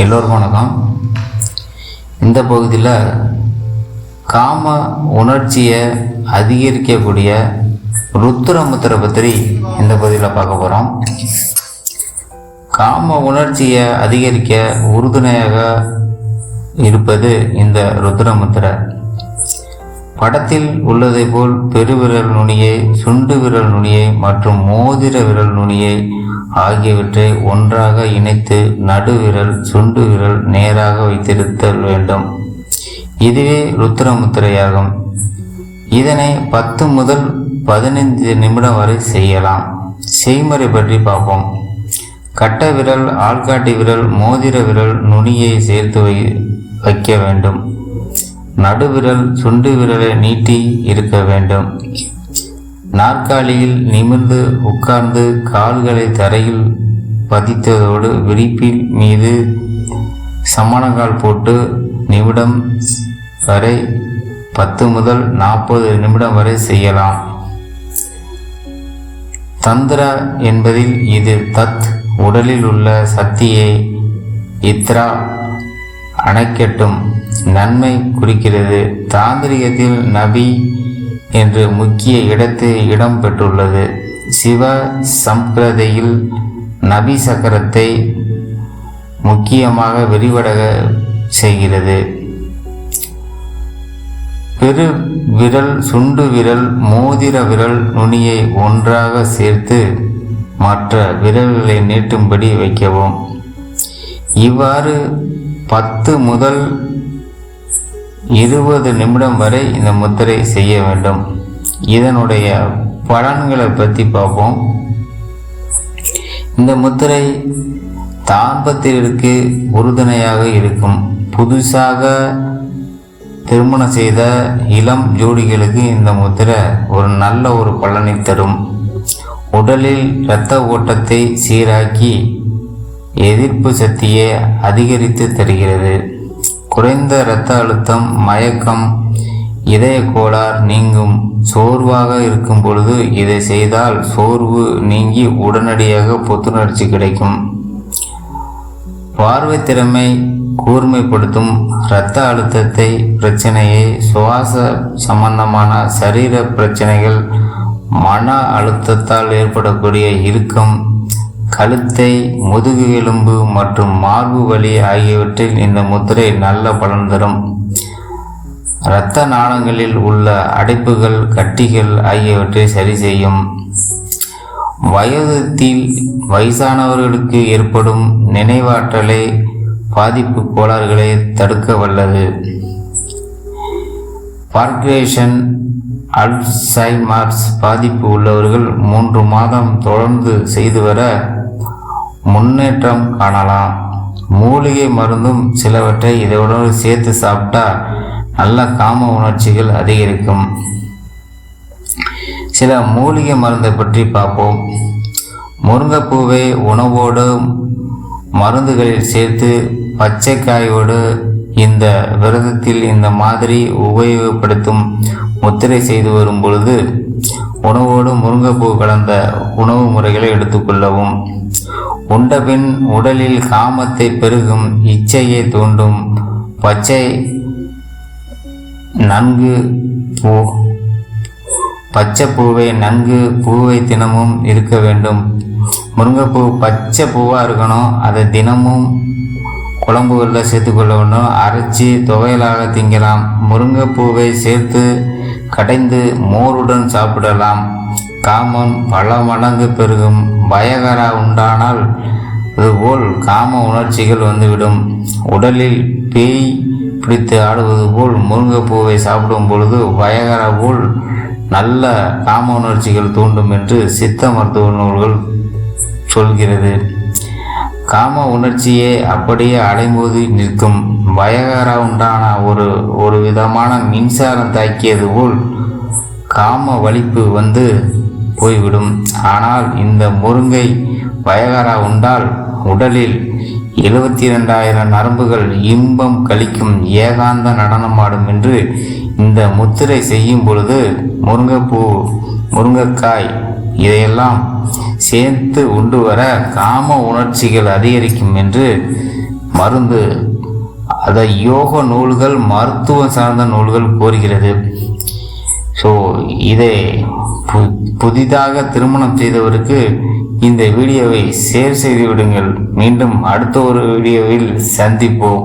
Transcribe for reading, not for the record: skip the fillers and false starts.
எல்லோருக்கும் வணக்கம். இந்த பகுதியில் காம உணர்ச்சியை அதிகரிக்கக்கூடிய ருத்ரமுத்திரை பற்றி இந்த பகுதியில் பார்க்க போகிறோம். காம உணர்ச்சியை அதிகரிக்க உறுதுணையாக இருப்பது இந்த ருத்ரமுத்திரை. படத்தில் உள்ளதை போல் பெருவிரல் நுனியை, சுண்டு விரல் நுனியை மற்றும் மோதிர விரல் நுனியை ஆகியவற்றை ஒன்றாக இணைத்து நடுவிரல், சுண்டு விரல் நேராக வைத்திருத்தல் வேண்டும். இதுவே ருத்ரமுத்திரையாகும். இதனை 10 முதல் 15 நிமிடம் வரை செய்யலாம். செய்முறை பற்றி பார்ப்போம். கட்ட விரல், ஆள்காட்டி விரல், மோதிர விரல் நுனியை சேர்த்து வைக்க வேண்டும். நடுவிரல், சுண்டு விரலை நீட்டி இருக்க வேண்டும். நாற்காலியில் நிமிர்ந்து உட்கார்ந்து கால்களை தரையில் பதித்ததோடு விரிப்பில் மீது சமணங்கால் போட்டு நிமிடம் வரை 10 முதல் 40 நிமிடம் வரை செய்யலாம். தந்திரா என்பதில் இது தத் உடலில் உள்ள சக்தியை இத்ரா அணைக்கட்டும் நன்மை குறிக்கிறது. தாந்திரிகத்தில் நபி என்று முக்கிய இடம் பெற்றுள்ளது. சிவ சம்பிரதையில் நபி சக்கரத்தை முக்கியமாக விரிவடைய செய்கிறது. பெரு விரல், சுண்டு விரல், மோதிர விரல் நுனியை ஒன்றாக சேர்த்து மற்ற விரல்களை நீட்டும்படி வைக்கவும். இவ்வாறு 10 முதல் 20 நிமிடம் வரை இந்த முத்திரை செய்ய வேண்டும். இதனுடைய பலன்களை பற்றி பார்ப்போம். இந்த முத்திரை தாம்பத்திற்கு உறுதுணையாக இருக்கும். புதுசாக திருமணம் செய்த இளம் ஜோடிகளுக்கு இந்த முத்திரை ஒரு நல்ல பலனை தரும். உடலில் இரத்த ஓட்டத்தை சீராக்கி எதிர்ப்பு சக்தியை அதிகரித்து தருகிறது. குறைந்த இரத்த அழுத்தம், மயக்கம், இதய கோளாறு நீங்கும். சோர்வாக இருக்கும் பொழுது இதை செய்தால் சோர்வு நீங்கி உடனடியாக புத்துணர்ச்சி கிடைக்கும். பார்வை திறமை கூர்மைப்படுத்தும். இரத்த அழுத்தத்தை பிரச்சனையை, சுவாச சம்பந்தமான சரீர பிரச்சனைகள், மன அழுத்தத்தால் ஏற்படக்கூடிய இறுக்கம், கழுத்தை, முதுகு எலும்பு மற்றும் மார்பு வலி ஆகியவற்றில் இந்த முத்திரை நல்ல பலன் தரும். இரத்த நாளங்களில் உள்ள அடைப்புகள், கட்டிகள் ஆகியவற்றை சரி செய்யும். வயசானவர்களுக்கு ஏற்படும் நினைவாற்றலை பாதிப்பு கோளாறுகளை தடுக்க வல்லது. பார்க்கின்சன், அல்சைமர்ஸ் பாதிப்பு உள்ளவர்கள் 3 மாதம் தொடர்ந்து செய்து வர முன்னேற்றம் காணலாம். மூலிகை மருந்தும் சிலவற்றை இதோடு சேர்த்து சாப்பிட்டா நல்ல காம உணர்ச்சிகள் அதிகரிக்கும். சில மூலிகை மருந்தை பற்றி பார்ப்போம். முருங்கைப்பூவை உணவோடு மருந்துகளில் சேர்த்து பச்சைக்காயோடு இந்த விரதத்தில் இந்த மாதிரி உபயோகப்படுத்தும் முத்திரை செய்து வரும் பொழுது உணவோடு முருங்கைப்பூ கலந்த உணவு முறைகளை எடுத்துக்கொள்ளவும். உண்டபின் உடலில் காமத்தை பெருகும், இச்சையை தூண்டும் பச்சை பூவை நன்கு பூவை தினமும் இருக்க வேண்டும். முருங்கைப்பூ பச்சை பூவாக இருக்கணும். அதை தினமும் குழம்புகளில் சேர்த்துக்கொள்ள வேண்டும். அரைச்சி துவையலாக திங்கலாம். முருங்கைப்பூவை சேர்த்து கடைந்து மோருடன் சாப்பிடலாம். காமம் பல மடங்கு பெருகும். பயகரா உண்டானால் அதுபோல் காம உணர்ச்சிகள் வந்துவிடும். உடலில் பேய் பிடித்து ஆடுவது போல் முருங்கைப்பூவை சாப்பிடும் பொழுது பயகரா போல் நல்ல காம உணர்ச்சிகள் தூண்டும் என்று சித்த மருத்துவ நூல்கள் சொல்கிறது. காம உணர்ச்சியே அப்படியே அலைமோதி நிற்கும். பயகரா உண்டான ஒரு விதமான மின்சாரம் தாக்கியது போல் காம வலிப்பு வந்து போய்விடும். ஆனால் இந்த முருங்கை பயகரா உண்டால் உடலில் 72,000 நரம்புகள் இன்பம் கழிக்கும், ஏகாந்த நடனமாடும் என்று இந்த முத்திரை செய்யும் பொழுது முருங்கைப்பூ, முருங்கைக்காய் இதையெல்லாம் சேர்த்து உண்டு வர காம உணர்ச்சிகள் அதிகரிக்கும் என்று மருந்து, அதை யோக நூல்கள், மருத்துவம் சார்ந்த நூல்கள் கோருகிறது. ஸோ இதை புதிதாக திருமணம் செய்தவருக்கு இந்த வீடியோவை ஷேர் செய்து விடுங்கள். மீண்டும் அடுத்த ஒரு வீடியோவில் சந்திப்போம்.